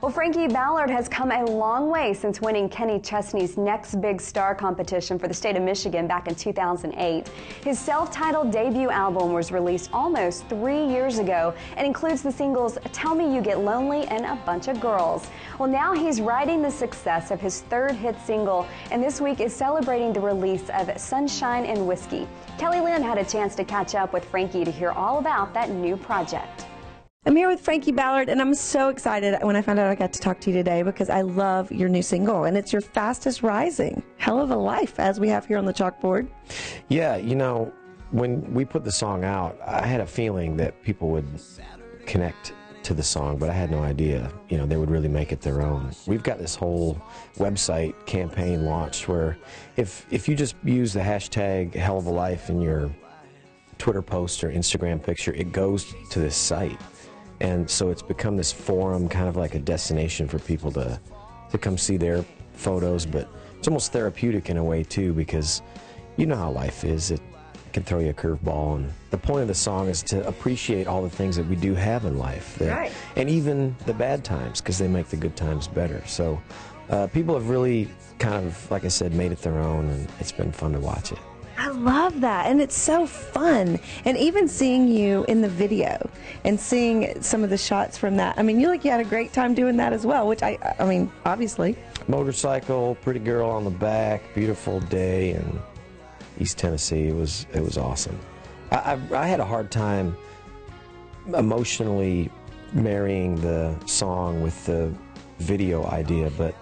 Well, Frankie Ballard has come a long way since winning Kenny Chesney's Next Big Star competition for the state of Michigan back in 2008. His self-titled debut album was released almost 3 years ago and includes the singles Tell Me You Get Lonely and A Bunch of Girls. Well, now he's riding the success of his third hit single, and this week is celebrating the release of Sunshine and Whiskey. Lynn had a chance to catch up with Frankie to hear all about that new project. I'm here with Frankie Ballard, and I'm so excited when I found out I got to talk to you today because I love your new single, and it's your fastest rising. Hell of a life, as we have here on the chalkboard. Yeah, you know, when we put the song out, I had a feeling that people would connect to the song, but I had no idea, you know, they would really make it their own. We've got this whole website campaign launched where if you just use the hashtag Hell of a Life in your Twitter post or Instagram picture, it goes to this site. And so it's become this forum, kind of like a destination for people to come see their photos, but it's almost therapeutic in a way too, because you know how life is. It can throw you a curveball, and the point of the song is to appreciate all the things that we do have in life, right, and even the bad times, because they make the good times better. So people have really kind of, like I said, made it their own, and it's been fun to watch it. I love that, and it's so fun. And even seeing you in the video and seeing some of the shots from that, I mean, you had a great time doing that as well, which I mean, obviously. Motorcycle, pretty girl on the back, beautiful day in East Tennessee. It was awesome. I had a hard time emotionally marrying the song with the video idea, but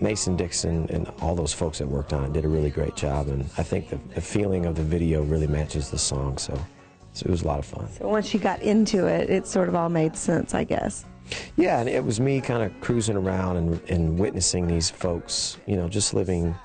Mason Dixon and all those folks that worked on it did a really great job, and I think the feeling of the video really matches the song, so it was a lot of fun. So once you got into it, it sort of all made sense, I guess. Yeah, and it was me kind of cruising around and witnessing these folks, you know, just living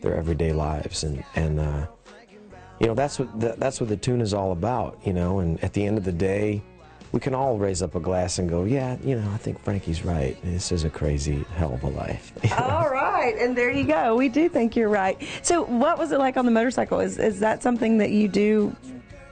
their everyday lives, and you know, that's what the tune is all about, you know, and at the end of the day, we can all raise up a glass and go, yeah, you know, I think Frankie's right. This is a crazy hell of a life. All right, and there you go. We do think you're right. So what was it like on the motorcycle? Is that something that you do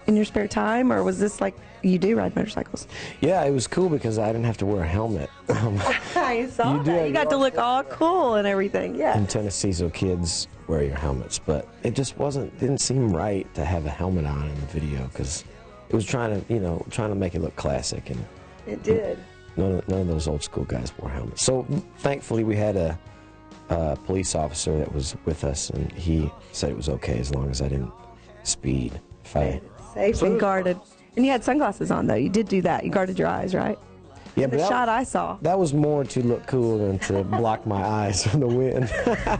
in your spare time, or was this like you do ride motorcycles? Yeah, it was cool because I didn't have to wear a helmet. I saw that. You got to look all cool and everything, yeah. In Tennessee, so kids wear your helmets, but it just didn't seem right to have a helmet on in the video because it was trying to make it look classic, and it did. None of those old school guys wore helmets. So thankfully, we had a police officer that was with us, and he said it was okay as long as I didn't speed. Safe and guarded. And you had sunglasses on, though. You did do that. You guarded your eyes, right? Yeah, but the shot I saw. That was more to look cool than to block my eyes from the wind.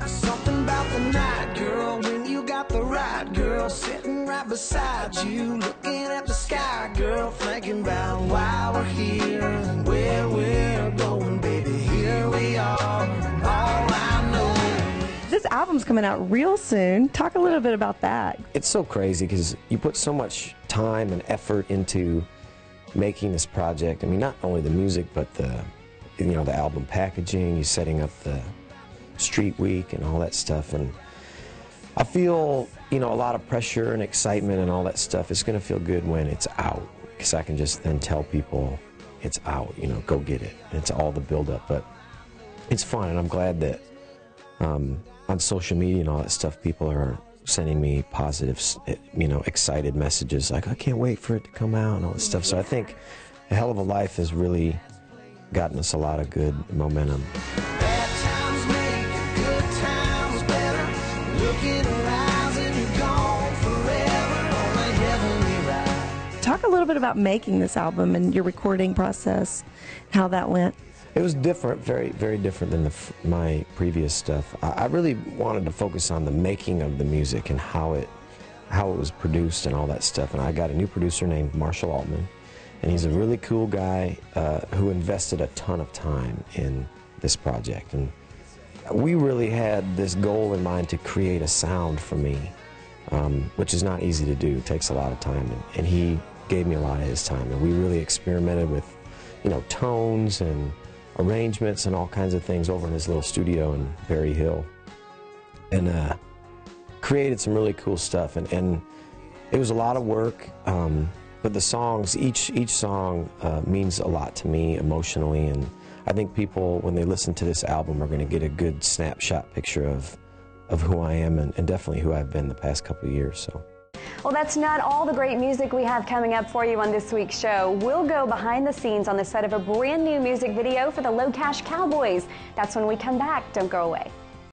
Something about the night, girl, when you got the right girl sitting right beside you, looking at the sky, girl, thinking about why we're here and where we're going, baby. Here we are, all I know. This album's coming out real soon. Talk a little bit about that. It's so crazy because you put so much time and effort into making this project. I mean, not only the music, but the album packaging, you setting up the street week and all that stuff. And I feel, you know, a lot of pressure and excitement and all that stuff. It's going to feel good when it's out, because I can just then tell people it's out, you know, go get it. And it's all the build-up, but it's fun, and I'm glad that on social media and all that stuff, people are sending me positive, you know, excited messages like, I can't wait for it to come out and all that stuff. So I think A Hell of a Life has really gotten us a lot of good momentum. Bad times make good times better. Look in her eyes and you're gone forever on a heavenly ride. Talk a little bit about making this album and your recording process, how that went. It was different, very, very different than my previous stuff. I really wanted to focus on the making of the music and how it was produced and all that stuff. And I got a new producer named Marshall Altman, and he's a really cool guy who invested a ton of time in this project. And we really had this goal in mind to create a sound for me, which is not easy to do. It takes a lot of time, and he gave me a lot of his time. And we really experimented with, you know, tones and arrangements and all kinds of things over in his little studio in Berry Hill, and created some really cool stuff, and it was a lot of work, but the songs, each song means a lot to me emotionally, and I think people, when they listen to this album, are going to get a good snapshot picture of who I am and definitely who I've been the past couple of years. So. Well, that's not all the great music we have coming up for you on this week's show. We'll go behind the scenes on the set of a brand new music video for the Low Cash Cowboys. That's when we come back. Don't go away.